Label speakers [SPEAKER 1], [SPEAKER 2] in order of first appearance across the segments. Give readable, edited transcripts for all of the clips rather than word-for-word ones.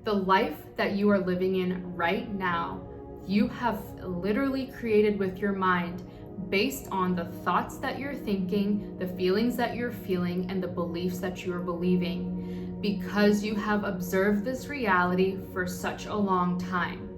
[SPEAKER 1] The life that you are living in right now, you have literally created with your mind based on the thoughts that you're thinking, the feelings that you're feeling, and the beliefs that you're believing, because you have observed this reality for such a long time.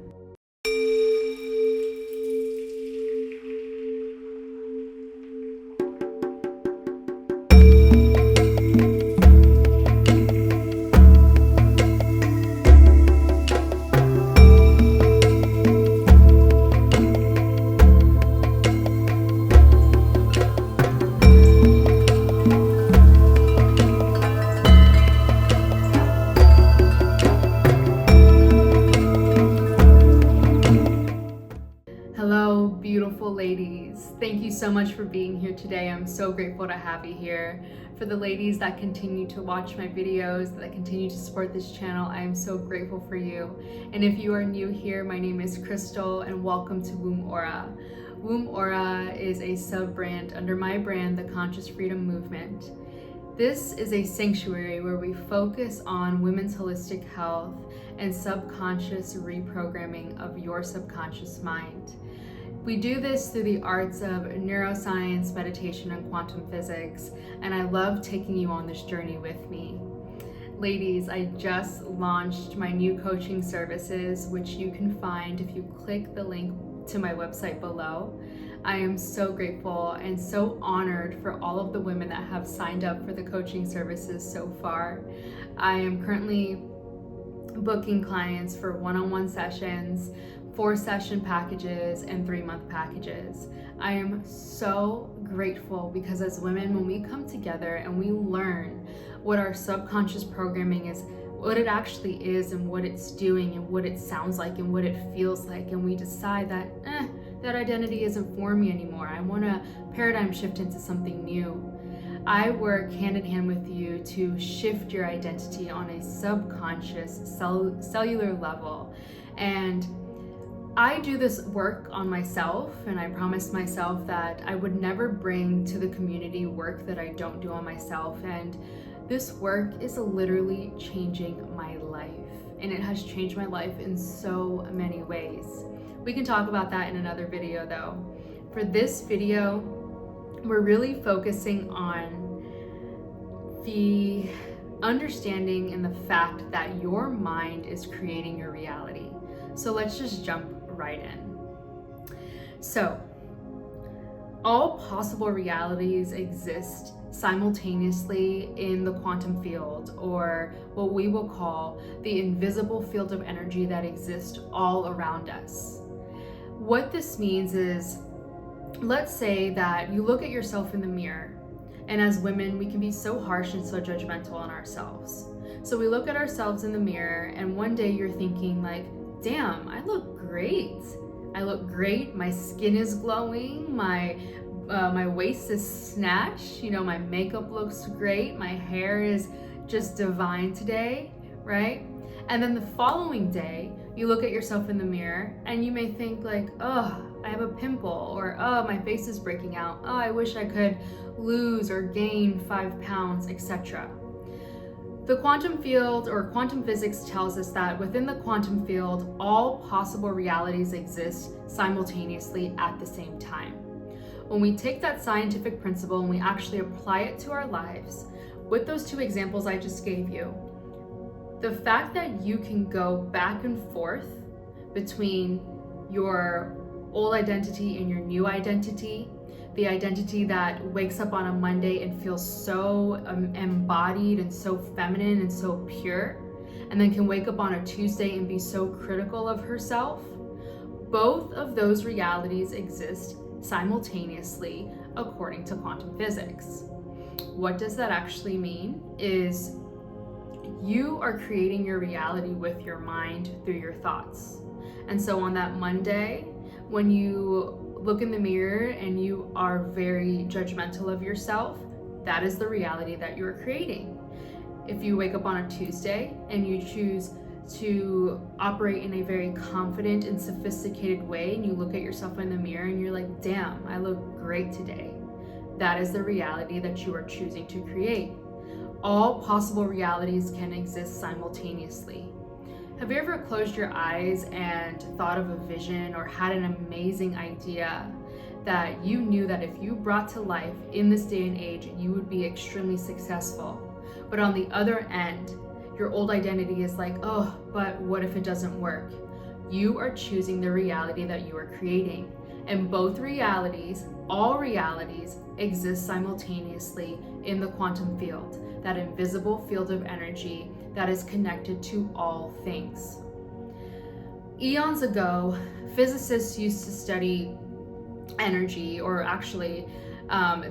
[SPEAKER 1] Hello, beautiful ladies. Thank you so much for being here today. I'm so grateful to have you here. For the ladies that continue to watch my videos, that continue to support this channel, I am so grateful for you. And if you are new here, my name is Crystal and welcome to Womb Aura. Womb Aura is a sub-brand under my brand, the Conscious Freedom Movement. This is a sanctuary where we focus on women's holistic health and subconscious reprogramming of your subconscious mind. We do this through the arts of neuroscience, meditation, and quantum physics, and I love taking you on this journey with me. Ladies, I just launched my new coaching services, which you can find if you click the link to my website below. I am so grateful and so honored for all of the women that have signed up for the coaching services so far. I am currently booking clients for one-on-one sessions, 4-session packages, and 3-month packages. I am so grateful because as women, when we come together and we learn what our subconscious programming is, what it actually is and what it's doing and what it sounds like and what it feels like, and we decide that that identity isn't for me anymore. I want to paradigm shift into something new. I work hand in hand with you to shift your identity on a subconscious cellular level. And I do this work on myself, and I promised myself that I would never bring to the community work that I don't do on myself. And this work is literally changing my life, and it has changed my life in so many ways. We can talk about that in another video though. For this video, we're really focusing on the understanding and the fact that your mind is creating your reality. So let's just jump right in. So, all possible realities exist simultaneously in the quantum field, or what we will call the invisible field of energy that exists all around us. What this means is, let's say that you look at yourself in the mirror, and as women, we can be so harsh and so judgmental on ourselves. So we look at ourselves in the mirror, and one day you're thinking like, damn, I look great. I look great, my skin is glowing, my waist is snatched, my makeup looks great, my hair is just divine today, right? And then the following day, you look at yourself in the mirror and you may think like, oh, I have a pimple, or oh, my face is breaking out, oh, I wish I could lose or gain 5 pounds, etc. The quantum field, or quantum physics, tells us that within the quantum field, all possible realities exist simultaneously at the same time. When we take that scientific principle and we actually apply it to our lives, with those 2 examples I just gave you, the fact that you can go back and forth between your old identity and your new identity, the identity that wakes up on a Monday and feels so embodied and so feminine and so pure, and then can wake up on a Tuesday and be so critical of herself, both of those realities exist simultaneously according to quantum physics. What does that actually mean is you are creating your reality with your mind through your thoughts. And so on that Monday, when you look in the mirror and you are very judgmental of yourself, that is the reality that you're creating. If you wake up on a Tuesday and you choose to operate in a very confident and sophisticated way, and you look at yourself in the mirror and you're like, damn, I look great today, that is the reality that you are choosing to create. All possible realities can exist simultaneously. Have you ever closed your eyes and thought of a vision or had an amazing idea that you knew that if you brought to life in this day and age, you would be extremely successful? But on the other end, your old identity is like, oh, but what if it doesn't work? You are choosing the reality that you are creating. And both realities, all realities, exist simultaneously in the quantum field, that invisible field of energy that is connected to all things. Eons ago, physicists used to study energy, or actually,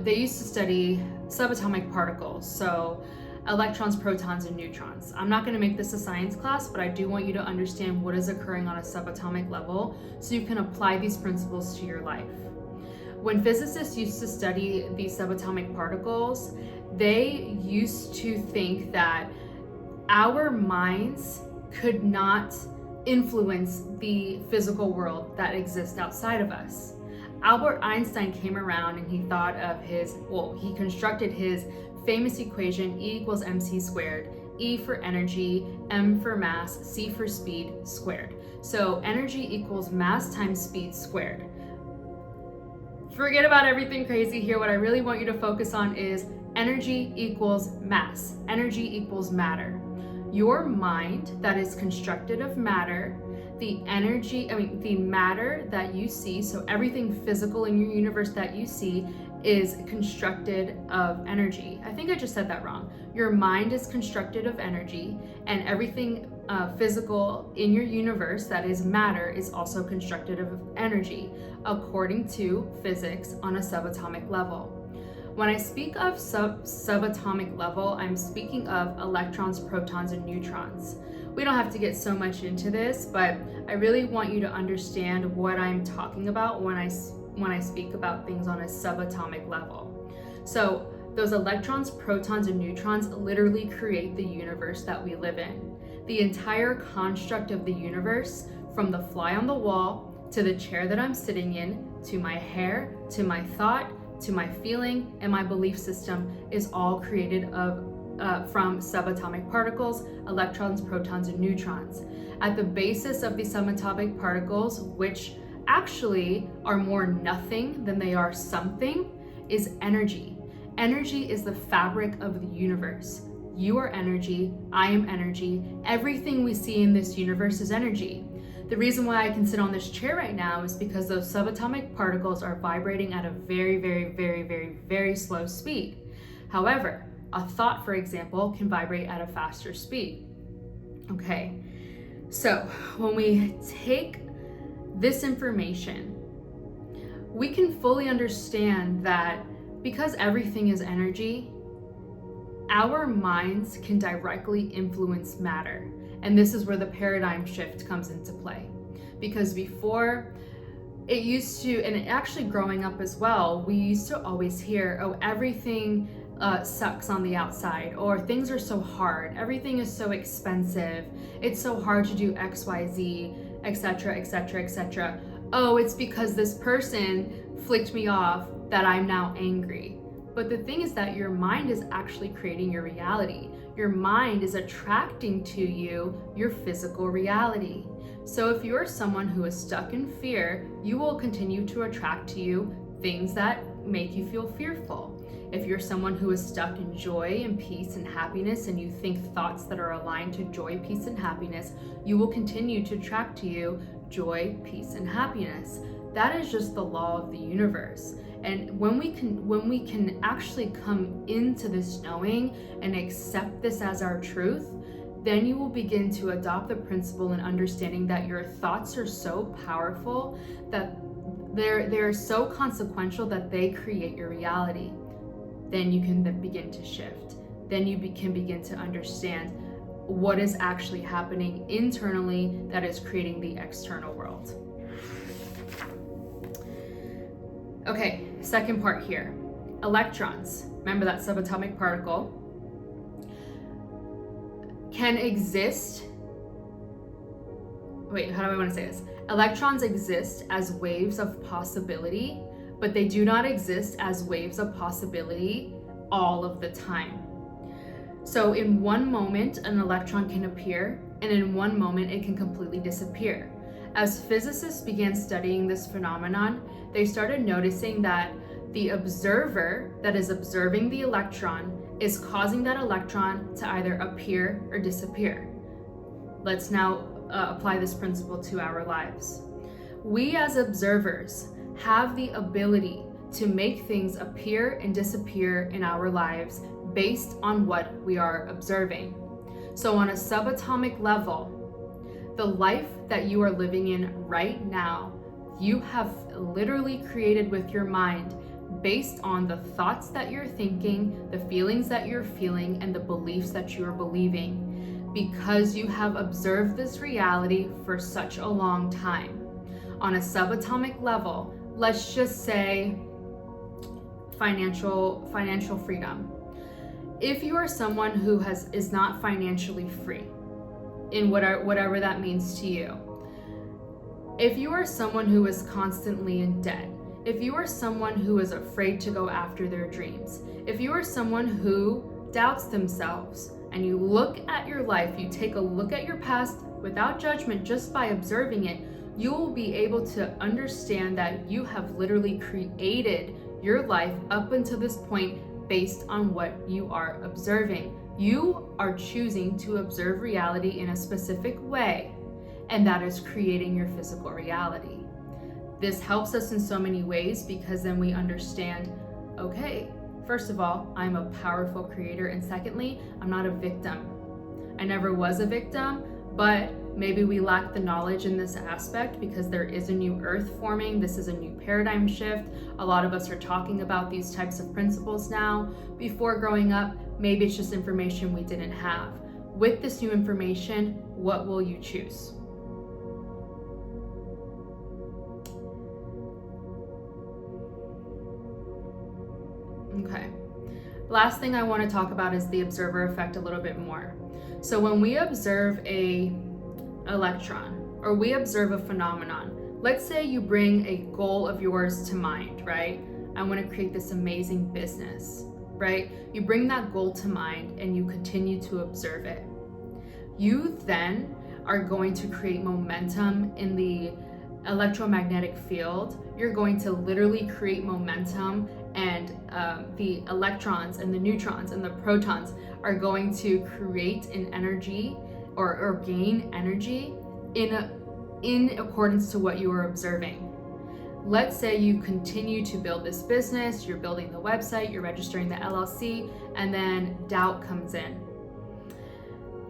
[SPEAKER 1] they used to study subatomic particles. So electrons, protons, and neutrons. I'm not going to make this a science class, but I do want you to understand what is occurring on a subatomic level so you can apply these principles to your life. When physicists used to study these subatomic particles, they used to think that our minds could not influence the physical world that exists outside of us. Albert Einstein came around and he thought of he constructed his famous equation E equals mc squared, E for energy, M for mass, C for speed squared. So energy equals mass times speed squared. Forget about everything crazy here. What I really want you to focus on is energy equals mass. Energy equals matter. Your mind that is constructed of matter, the matter that you see, so everything physical in your universe that you see is constructed of energy. I think I just said that wrong. Your mind is constructed of energy, and everything physical in your universe that is matter is also constructed of energy, according to physics on a subatomic level. When I speak of subatomic level, I'm speaking of electrons, protons, and neutrons. We don't have to get so much into this, but I really want you to understand what I'm talking about when I speak about things on a subatomic level. So those electrons, protons, and neutrons literally create the universe that we live in. The entire construct of the universe, from the fly on the wall, to the chair that I'm sitting in, to my hair, to my thought, to my feeling, and my belief system, is all created from subatomic particles, electrons, protons, and neutrons. At the basis of these subatomic particles, which actually are more nothing than they are something, is energy. Energy is the fabric of the universe. You are energy, I am energy. Everything we see in this universe is energy. The reason why I can sit on this chair right now is because those subatomic particles are vibrating at a very, very, very, very, very slow speed. However, a thought, for example, can vibrate at a faster speed. Okay, so when we take this information, we can fully understand that because everything is energy, our minds can directly influence matter. And this is where the paradigm shift comes into play. Because before, it used to, and actually growing up as well, we used to always hear, oh, everything sucks on the outside, or things are so hard, everything is so expensive, it's so hard to do X, Y, Z, etc., etc., etc. Oh, it's because this person flicked me off that I'm now angry. But the thing is that your mind is actually creating your reality. Your mind is attracting to you your physical reality. So if you're someone who is stuck in fear, you will continue to attract to you things that make you feel fearful. If you're someone who is stuck in joy and peace and happiness, and you think thoughts that are aligned to joy, peace, and happiness, you will continue to attract to you joy, peace, and happiness. That is just the law of the universe. And when we can actually come into this knowing and accept this as our truth, then you will begin to adopt the principle and understanding that your thoughts are so powerful, that they're so consequential that they create your reality. Then you can begin to shift. Then you can begin to understand what is actually happening internally that is creating the external world. Okay, second part here. Electrons, remember that subatomic particle, can exist. Wait, how do I want to say this? Electrons exist as waves of possibility, but they do not exist as waves of possibility all of the time. So in one moment, an electron can appear, and in one moment, it can completely disappear. As physicists began studying this phenomenon, they started noticing that the observer that is observing the electron is causing that electron to either appear or disappear. Let's now apply this principle to our lives. We as observers have the ability to make things appear and disappear in our lives based on what we are observing. So on a subatomic level, the life that you are living in right now, you have literally created with your mind based on the thoughts that you're thinking, the feelings that you're feeling, and the beliefs that you're believing, because you have observed this reality for such a long time. On a subatomic level, let's just say financial freedom. If you are someone who is not financially free, in whatever that means to you, if you are someone who is constantly in debt, if you are someone who is afraid to go after their dreams, if you are someone who doubts themselves, and you look at your life, you take a look at your past without judgment, just by observing it, you will be able to understand that you have literally created your life up until this point based on what you are observing. You are choosing to observe reality in a specific way, and that is creating your physical reality. This helps us in so many ways because then we understand, okay, first of all, I'm a powerful creator, and secondly, I'm not a victim. I never was a victim, but maybe we lack the knowledge in this aspect because there is a new earth forming. This is a new paradigm shift. A lot of us are talking about these types of principles now. Before growing up, maybe it's just information we didn't have. With this new information, what will you choose? Okay. Last thing I want to talk about is the observer effect a little bit more. So when we observe a electron, or we observe a phenomenon, let's say you bring a goal of yours to mind, right? I want to create this amazing business, right? You bring that goal to mind and you continue to observe it. You then are going to create momentum in the electromagnetic field. You're going to literally create momentum, and the electrons and the neutrons and the protons are going to create an energy or gain energy in accordance to what you are observing. Let's say you continue to build this business, you're building the website, you're registering the LLC, and then doubt comes in.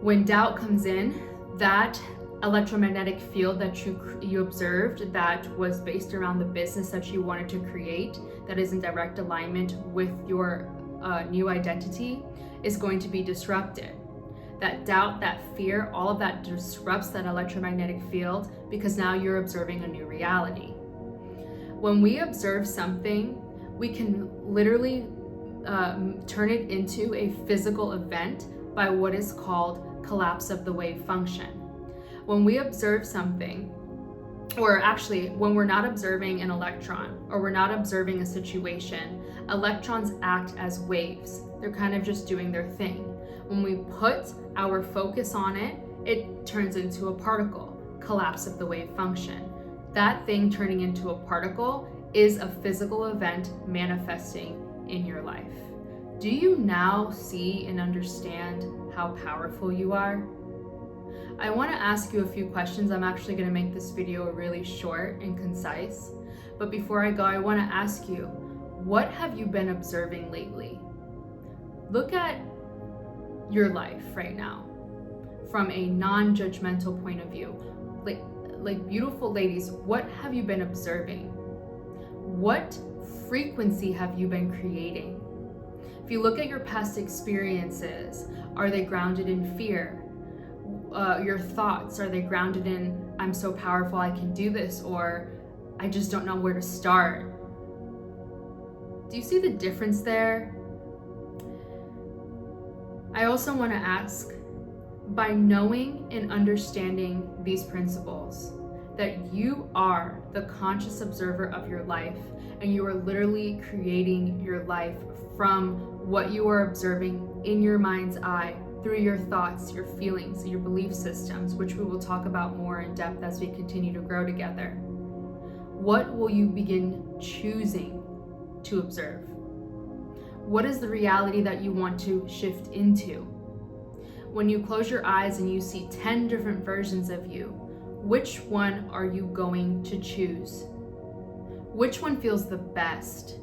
[SPEAKER 1] When doubt comes in, that electromagnetic field that you observed that was based around the business that you wanted to create, that is in direct alignment with your new identity, is going to be disrupted. That doubt, that fear, all of that disrupts that electromagnetic field because now you're observing a new reality. When we observe something, we can literally turn it into a physical event by what is called collapse of the wave function. When we observe something, or actually when we're not observing an electron or we're not observing a situation, electrons act as waves. They're kind of just doing their thing. When we put our focus on it, it turns into a particle, collapse of the wave function. That thing turning into a particle is a physical event manifesting in your life. Do you now see and understand how powerful you are? I want to ask you a few questions. I'm actually going to make this video really short and concise. But before I go, I want to ask you, what have you been observing lately? Look at your life right now from a non-judgmental point of view. Like beautiful ladies, what have you been observing? What frequency have you been creating? If you look at your past experiences, are they grounded in fear? Your thoughts, are they grounded in, I'm so powerful, I can do this, or I just don't know where to start? Do you see the difference there? I also want to ask, by knowing and understanding these principles, that you are the conscious observer of your life, and you are literally creating your life from what you are observing in your mind's eye through your thoughts, your feelings, your belief systems, which we will talk about more in depth as we continue to grow together. What will you begin choosing to observe? What is the reality that you want to shift into? When you close your eyes and you see 10 different versions of you, which one are you going to choose? Which one feels the best?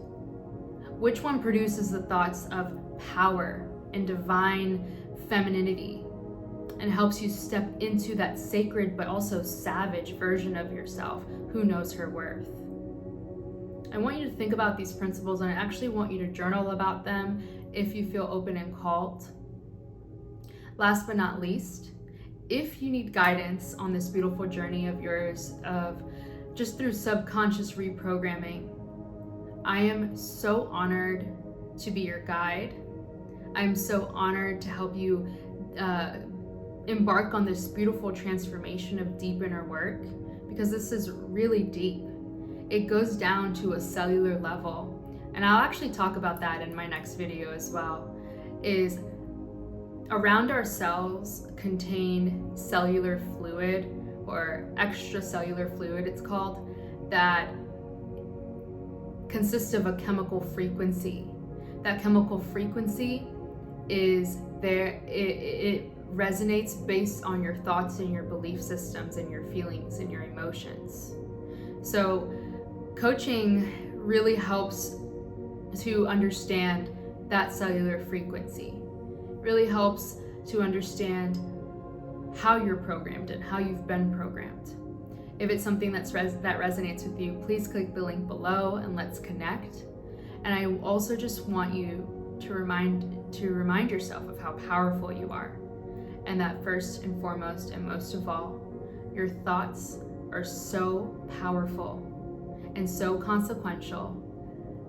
[SPEAKER 1] Which one produces the thoughts of power and divine femininity and helps you step into that sacred but also savage version of yourself who knows her worth? I want you to think about these principles, and I actually want you to journal about them if you feel open and called. Last but not least, if you need guidance on this beautiful journey of yours of just through subconscious reprogramming, I am so honored to be your guide. I'm so honored to help you embark on this beautiful transformation of deep inner work, because this is really deep. It goes down to a cellular level, and I'll actually talk about that in my next video as well. Is around our cells contain cellular fluid, or extracellular fluid it's called, that consists of a chemical frequency. That chemical frequency is there, it resonates based on your thoughts and your belief systems and your feelings and your emotions. So coaching really helps to understand that cellular frequency. It really helps to understand how you're programmed and how you've been programmed. If it's something that resonates with you, please click the link below and let's connect. And I also just want you to remind yourself of how powerful you are, and that first and foremost and most of all, your thoughts are so powerful and so consequential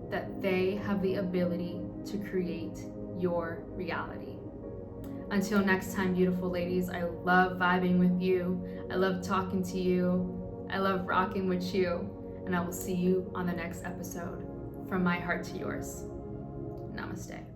[SPEAKER 1] that they have the ability to create your reality. Until next time, beautiful ladies, I love vibing with you. I love talking to you. I love rocking with you. And I will see you on the next episode. From my heart to yours. Namaste.